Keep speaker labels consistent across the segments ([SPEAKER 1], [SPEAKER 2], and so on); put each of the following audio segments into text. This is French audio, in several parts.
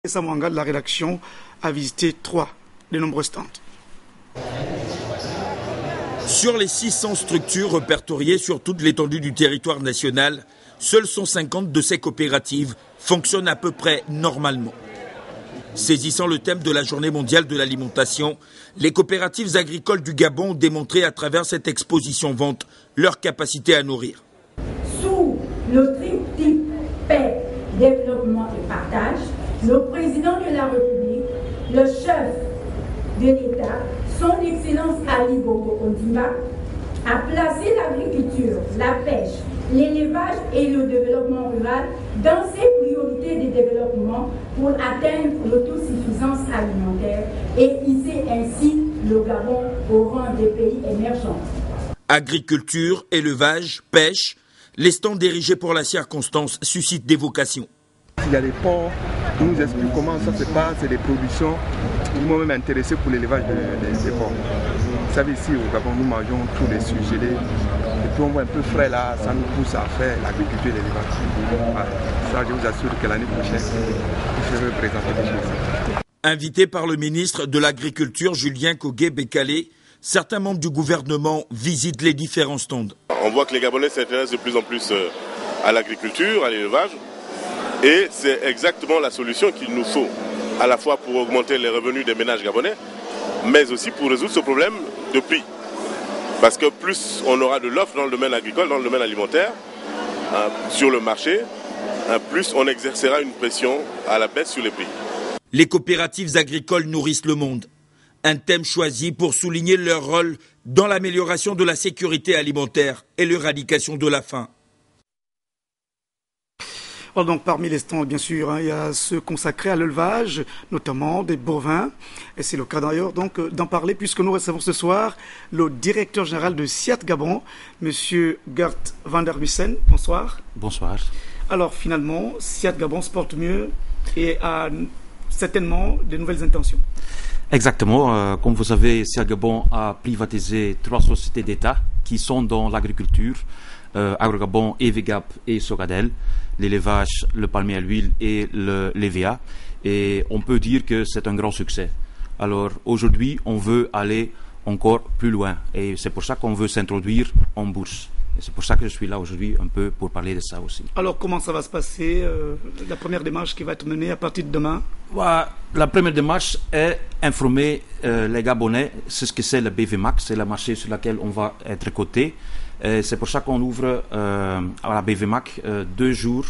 [SPEAKER 1] Samouanga de la rédaction a visité 3 des nombreux stands.
[SPEAKER 2] Sur les 600 structures répertoriées sur toute l'étendue du territoire national, seules 150 de ces coopératives fonctionnent à peu près normalement. Saisissant le thème de la Journée mondiale de l'alimentation, les coopératives agricoles du Gabon ont démontré à travers cette exposition vente leur capacité à nourrir.
[SPEAKER 3] Sous le triptyque paix, développement et partage, le président de la République, le chef de l'État, son Excellence Ali Bongo Ondimba, a placé l'agriculture, la pêche, l'élevage et le développement rural dans ses priorités de développement pour atteindre l'autosuffisance alimentaire et hisser ainsi le Gabon au rang des pays émergents.
[SPEAKER 2] Agriculture, élevage, pêche, les stands érigés pour la circonstance suscitent des vocations.
[SPEAKER 4] Il y a des ports, on nous explique comment ça se passe, c'est des productions. Ils m'ont même intéressé pour l'élevage des porcs. Vous savez, ici au Gabon, nous mangeons tous les surgelés. Et puis on voit un peu frais là, ça nous pousse à faire l'agriculture et l'élevage. Voilà. Ça, je vous assure que l'année prochaine, je vais présenter des choses.
[SPEAKER 2] Invité par le ministre de l'Agriculture, Julien Kogué-Bécalé, certains membres du gouvernement visitent les différents stands.
[SPEAKER 5] On voit que les Gabonais s'intéressent de plus en plus à l'agriculture, à l'élevage. Et c'est exactement la solution qu'il nous faut, à la fois pour augmenter les revenus des ménages gabonais, mais aussi pour résoudre ce problème de prix. Parce que plus on aura de l'offre dans le domaine agricole, dans le domaine alimentaire, sur le marché, plus on exercera une pression à la baisse sur les prix.
[SPEAKER 2] Les coopératives agricoles nourrissent le monde. Un thème choisi pour souligner leur rôle dans l'amélioration de la sécurité alimentaire et l'éradication de la faim.
[SPEAKER 1] Donc parmi les stands, bien sûr, il y a ceux consacrés à l'élevage, notamment des bovins. Et c'est le cas d'ailleurs donc d'en parler puisque nous recevons ce soir le directeur général de SIAT Gabon, Monsieur Gert van der Wissen. Bonsoir.
[SPEAKER 6] Bonsoir.
[SPEAKER 1] Alors finalement, SIAT Gabon se porte mieux et a certainement de nouvelles intentions.
[SPEAKER 6] Exactement. Comme vous savez, SIAT Gabon a privatisé 3 sociétés d'État qui sont dans l'agriculture. AgroGabon, EVGAP et Sogadel, l'élevage, le palmier à l'huile et l'EVA. Et on peut dire que c'est un grand succès. Alors aujourd'hui, on veut aller encore plus loin. Et c'est pour ça qu'on veut s'introduire en bourse. Et c'est pour ça que je suis là aujourd'hui un peu pour parler de ça aussi.
[SPEAKER 1] Alors comment ça va se passer, la première démarche qui va être menée à partir de demain?
[SPEAKER 6] La première démarche est informer les Gabonais c'est ce que c'est le BVMAC, c'est le marché sur lequel on va être coté. C'est pour ça qu'on ouvre à la BVMAC 2 jours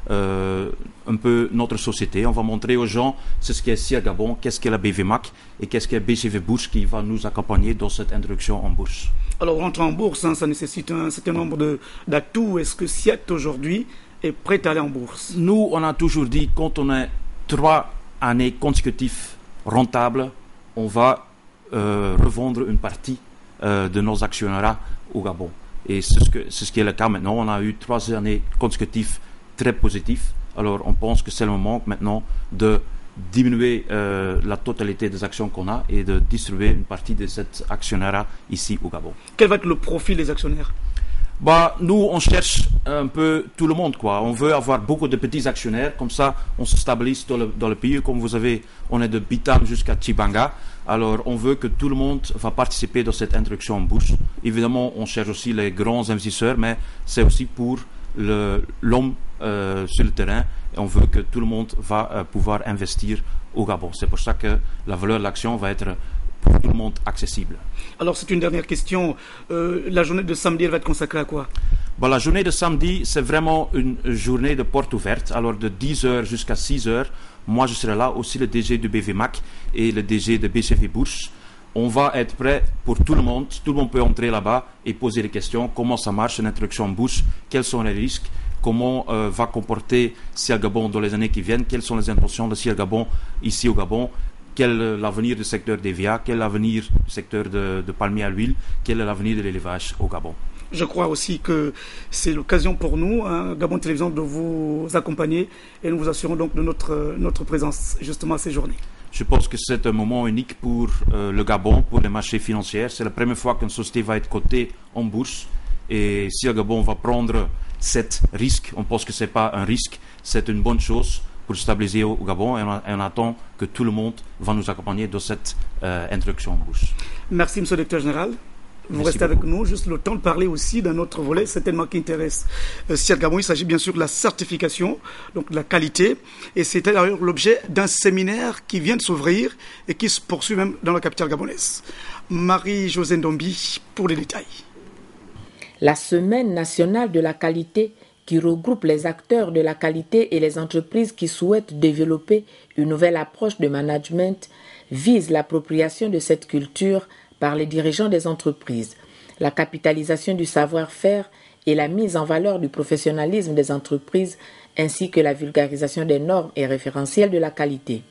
[SPEAKER 6] un peu notre société. On va montrer aux gens ce qu'est SIAT Gabon, qu'est-ce qu'est la BVMAC et qu'est-ce qu'est BCV Bourse qui va nous accompagner dans cette introduction en bourse.
[SPEAKER 1] Alors rentrer en bourse, ça nécessite un certain nombre d'atouts. Est-ce que SIAT aujourd'hui est prêt à aller en bourse?
[SPEAKER 6] Nous, on a toujours dit quand on est 3 années consécutives rentables, on va revendre une partie de nos actionnariats au Gabon. Et c'est ce qui est le cas maintenant. On a eu 3 années consécutives très positives. Alors on pense que c'est le moment maintenant de diminuer la totalité des actions qu'on a et de distribuer une partie de cet actionnariat ici au Gabon.
[SPEAKER 1] Quel va être le profil des actionnaires?
[SPEAKER 6] Nous, on cherche un peu tout le monde, quoi. On veut avoir beaucoup de petits actionnaires, comme ça, on se stabilise dans le pays. Comme vous savez, on est de Bitam jusqu'à Tchibanga. Alors, on veut que tout le monde va participer dans cette introduction en bourse. Évidemment, on cherche aussi les grands investisseurs, mais c'est aussi pour l'homme sur le terrain. Et on veut que tout le monde va pouvoir investir au Gabon. C'est pour ça que la valeur de l'action va être pour tout le monde accessible.
[SPEAKER 1] Alors c'est une dernière question, la journée de samedi elle va être consacrée à quoi?
[SPEAKER 6] La journée de samedi c'est vraiment une journée de porte ouverte, alors de 10h jusqu'à 6h, moi je serai là, aussi le DG du BVMAC et le DG de BCV Bourse. On va être prêt pour tout le monde peut entrer là-bas et poser des questions, comment ça marche une introduction en bourse, quels sont les risques, comment va comporter SIAT Gabon dans les années qui viennent, quelles sont les intentions de SIAT Gabon ici au Gabon, quel est l'avenir du secteur des VA, quel est l'avenir du secteur de palmier à l'huile, quel est l'avenir de l'élevage au Gabon.
[SPEAKER 1] Je crois aussi que c'est l'occasion pour nous, Gabon Télévision, de vous accompagner et nous vous assurons donc de notre présence justement à ces journées.
[SPEAKER 6] Je pense que c'est un moment unique pour le Gabon, pour les marchés financiers. C'est la première fois qu'une société va être cotée en bourse et si le Gabon va prendre cet risque, on pense que ce n'est pas un risque, c'est une bonne chose pour stabiliser au Gabon et on attend que tout le monde va nous accompagner dans cette introduction en bourse.
[SPEAKER 1] Merci, Monsieur le Directeur Général. Vous
[SPEAKER 6] Merci
[SPEAKER 1] restez
[SPEAKER 6] beaucoup.
[SPEAKER 1] avec nous, juste le temps de parler aussi d'un autre volet certainement qui intéresse Siad Gabon. Il s'agit bien sûr de la certification, donc de la qualité. Et c'était d'ailleurs l'objet d'un séminaire qui vient de s'ouvrir et qui se poursuit même dans la capitale gabonaise. Marie-Josée Ndombi pour les détails.
[SPEAKER 7] La Semaine nationale de la qualité, qui regroupe les acteurs de la qualité et les entreprises qui souhaitent développer une nouvelle approche de management, vise l'appropriation de cette culture par les dirigeants des entreprises, la capitalisation du savoir-faire et la mise en valeur du professionnalisme des entreprises, ainsi que la vulgarisation des normes et référentiels de la qualité.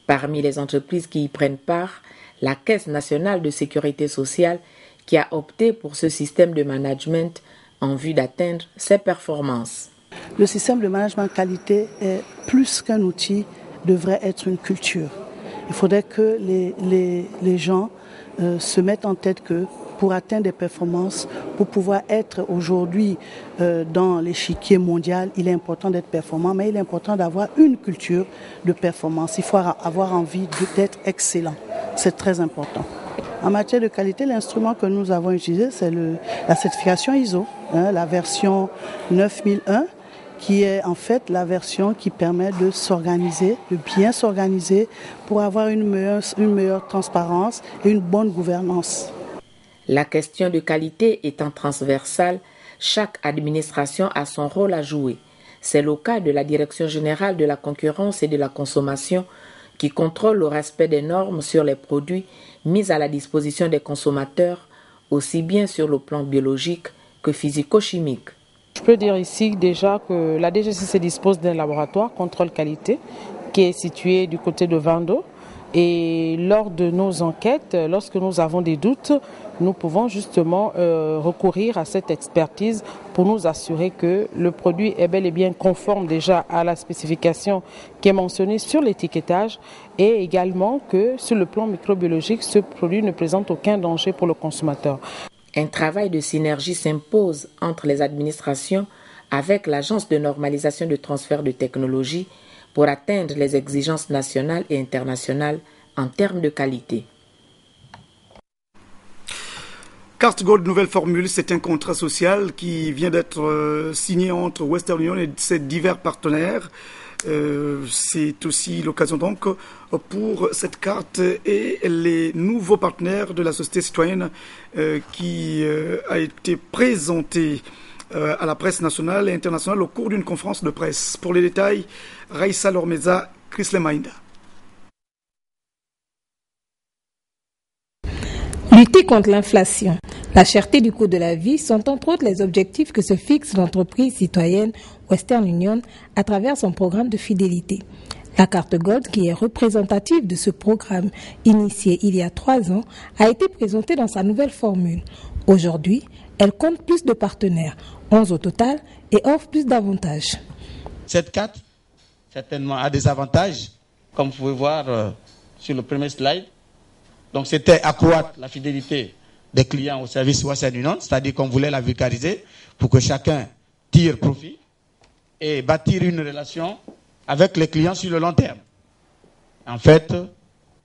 [SPEAKER 7] Parmi les entreprises qui y prennent part, la Caisse nationale de sécurité sociale qui a opté pour ce système de management en vue d'atteindre ses performances.
[SPEAKER 8] Le système de management qualité est plus qu'un outil, devrait être une culture. Il faudrait que les gens se mettent en tête que pour atteindre des performances, pour pouvoir être aujourd'hui dans l'échiquier mondial, il est important d'être performant, mais il est important d'avoir une culture de performance. Il faut avoir envie d'être excellent. C'est très important. En matière de qualité, l'instrument que nous avons utilisé, c'est la certification ISO, la version 9001, qui est en fait la version qui permet de s'organiser, de bien s'organiser pour avoir une meilleure transparence et une bonne gouvernance.
[SPEAKER 7] La question de qualité étant transversale, chaque administration a son rôle à jouer. C'est le cas de la Direction générale de la concurrence et de la consommation qui contrôle le respect des normes sur les produits mis à la disposition des consommateurs, aussi bien sur le plan biologique que physico-chimique.
[SPEAKER 9] Je peux dire ici déjà que la DGCC dispose d'un laboratoire contrôle qualité qui est situé du côté de Vando. Et lors de nos enquêtes, lorsque nous avons des doutes, nous pouvons justement recourir à cette expertise pour nous assurer que le produit est bel et bien conforme déjà à la spécification qui est mentionnée sur l'étiquetage et également que sur le plan microbiologique, ce produit ne présente aucun danger pour le consommateur.
[SPEAKER 7] Un travail de synergie s'impose entre les administrations avec l'Agence de normalisation de transfert de technologie pour atteindre les exigences nationales et internationales en termes de qualité.
[SPEAKER 1] Carte Gold Nouvelle Formule, c'est un contrat social qui vient d'être signé entre Western Union et ses divers partenaires. C'est aussi l'occasion donc pour cette carte et les nouveaux partenaires de la société citoyenne qui a été présentée à la presse nationale et internationale au cours d'une conférence de presse. Pour les détails, Raissa Lormeza, Chris Lemaïnda.
[SPEAKER 10] Lutter contre l'inflation, la cherté du coût de la vie sont entre autres les objectifs que se fixe l'entreprise citoyenne Western Union à travers son programme de fidélité. La carte Gold, qui est représentative de ce programme initié il y a 3 ans, a été présentée dans sa nouvelle formule. Aujourd'hui, elle compte plus de partenaires, 11 au total, et offre plus d'avantages.
[SPEAKER 11] Cette carte, certainement, a des avantages, comme vous pouvez voir sur le premier slide. Donc, c'était accroître la fidélité des clients au service Western Union, c'est-à-dire qu'on voulait la vulgariser pour que chacun tire profit et bâtir une relation avec les clients sur le long terme. En fait,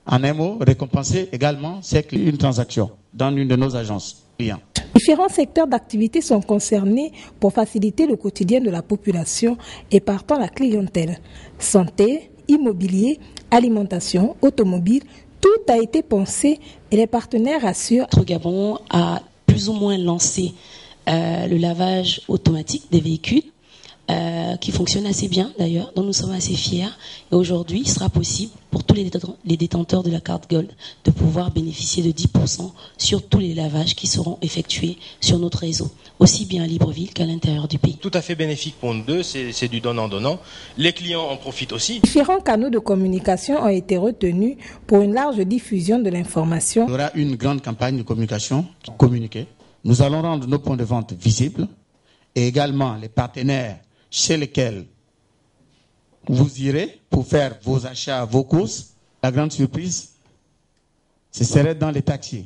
[SPEAKER 11] en un mot, récompenser également c'est une transaction dans une de nos agences clients.
[SPEAKER 10] Différents secteurs d'activité sont concernés pour faciliter le quotidien de la population et partant la clientèle. Santé, immobilier, alimentation, automobile, tout a été pensé et les partenaires assurent.
[SPEAKER 12] Notre Gabon a plus ou moins lancé le lavage automatique des véhicules qui fonctionne assez bien d'ailleurs, dont nous sommes assez fiers. Et aujourd'hui, il sera possible pour tous les détenteurs de la carte Gold de pouvoir bénéficier de 10% sur tous les lavages qui seront effectués sur notre réseau, aussi bien à Libreville qu'à l'intérieur du pays.
[SPEAKER 13] Tout à fait bénéfique pour nous deux, c'est du donnant-donnant. Les clients en profitent aussi.
[SPEAKER 10] Différents canaux de communication ont été retenus pour une large diffusion de l'information.
[SPEAKER 11] Il y aura une grande campagne de communication communiquée. Nous allons rendre nos points de vente visibles et également les partenaires chez lesquels vous irez pour faire vos achats, vos courses. La grande surprise, ce serait dans les taxis.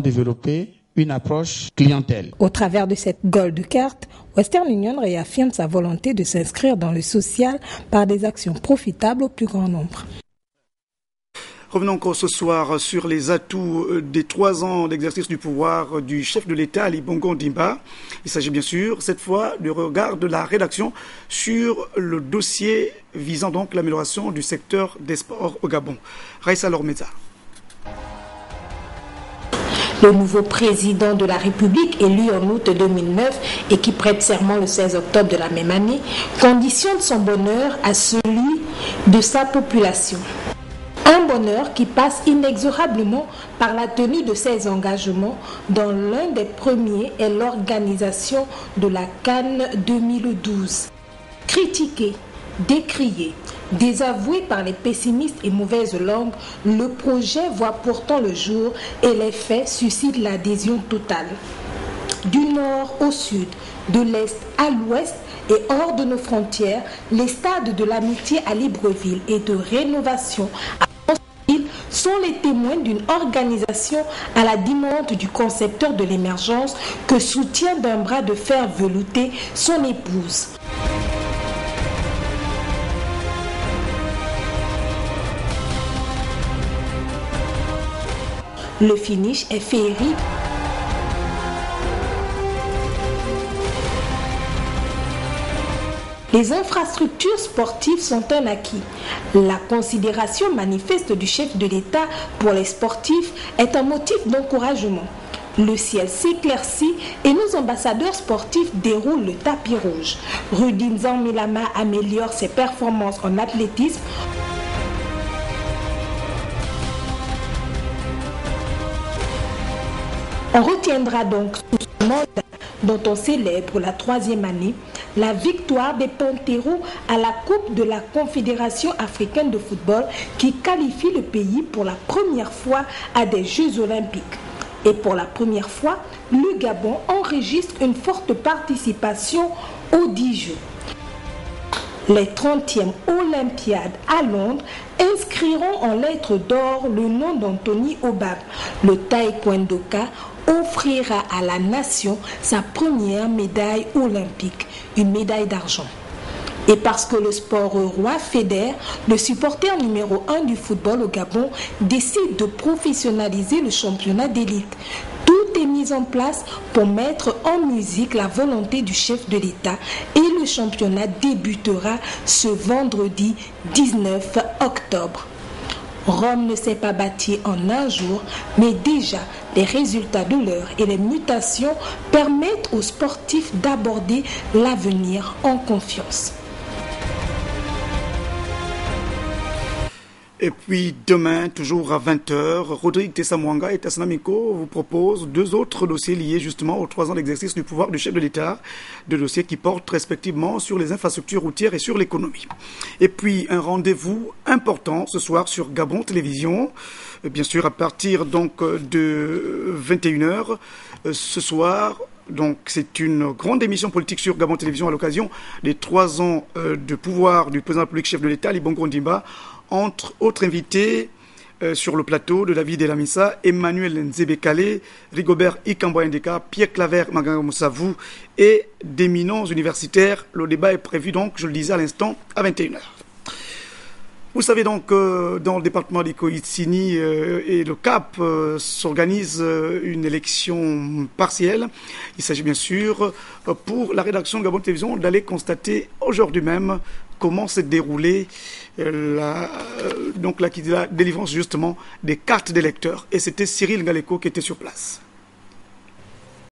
[SPEAKER 11] Développer une approche clientèle.
[SPEAKER 10] Au travers de cette Gold Card, Western Union réaffirme sa volonté de s'inscrire dans le social par des actions profitables au plus grand nombre.
[SPEAKER 1] Revenons encore ce soir sur les atouts des 3 ans d'exercice du pouvoir du chef de l'État, Ali Bongo Ondimba. Il s'agit bien sûr, cette fois, du regard de la rédaction sur le dossier visant donc l'amélioration du secteur des sports au Gabon. Raissa Lormeza.
[SPEAKER 10] Le nouveau président de la République, élu en août 2009 et qui prête serment le 16 octobre de la même année, conditionne son bonheur à celui de sa population. Un bonheur qui passe inexorablement par la tenue de ses engagements, dont l'un des premiers est l'organisation de la Cannes 2012. Critiqué, décrié, désavoué par les pessimistes et mauvaises langues, le projet voit pourtant le jour et les faits suscitent l'adhésion totale. Du nord au sud, de l'est à l'ouest et hors de nos frontières, les stades de l'amitié à Libreville et de rénovation à Constantine sont les témoins d'une organisation à la demande du concepteur de l'émergence que soutient d'un bras de fer velouté son épouse. Le finish est féerique. Les infrastructures sportives sont un acquis. La considération manifeste du chef de l'État pour les sportifs est un motif d'encouragement. Le ciel s'éclaircit et nos ambassadeurs sportifs déroulent le tapis rouge. Rudy Nzamilama améliore ses performances en athlétisme. On retiendra donc sous ce mandat dont on célèbre la 3e année la victoire des Panteros à la Coupe de la Confédération africaine de football qui qualifie le pays pour la première fois à des Jeux olympiques. Et pour la première fois, le Gabon enregistre une forte participation aux 10 Jeux. Les 30e Olympiades à Londres inscriront en lettres d'or le nom d'Anthony Obab. Le taekwondoka offrira à la nation sa première médaille olympique, une médaille d'argent. Et parce que le sport roi fédère, le supporter numéro 1 du football au Gabon décide de professionnaliser le championnat d'élite. Tout est mis en place pour mettre en musique la volonté du chef de l'État et le championnat débutera ce vendredi 19 octobre. Rome ne s'est pas bâtie en un jour, mais déjà les résultats de l'heure et les mutations permettent aux sportifs d'aborder l'avenir en confiance.
[SPEAKER 1] Et puis demain, toujours à 20h, Rodrigue Tessamouanga et Tassanamiko vous proposent 2 autres dossiers liés justement aux 3 ans d'exercice du pouvoir du chef de l'État. 2 dossiers qui portent respectivement sur les infrastructures routières et sur l'économie. Et puis un rendez-vous important ce soir sur Gabon Télévision. Bien sûr à partir donc de 21h ce soir. Donc c'est une grande émission politique sur Gabon Télévision à l'occasion des 3 ans de pouvoir du président de la République chef de l'État, Ali Bongo Ondimba. Entre autres invités sur le plateau de David Elamissa, Emmanuel Nzebekale, Rigobert Ikamboyendeka, Pierre Claver Magangamoussavou et d'éminents universitaires. Le débat est prévu donc, je le disais à l'instant, à 21h. Vous savez donc dans le département d'Ikoitsini et le Cap s'organise une élection partielle. Il s'agit bien sûr pour la rédaction de Gabon Télévision d'aller constater aujourd'hui même comment s'est déroulée la délivrance justement des cartes d'électeurs. Et c'était Cyril Ngaleko qui était sur place.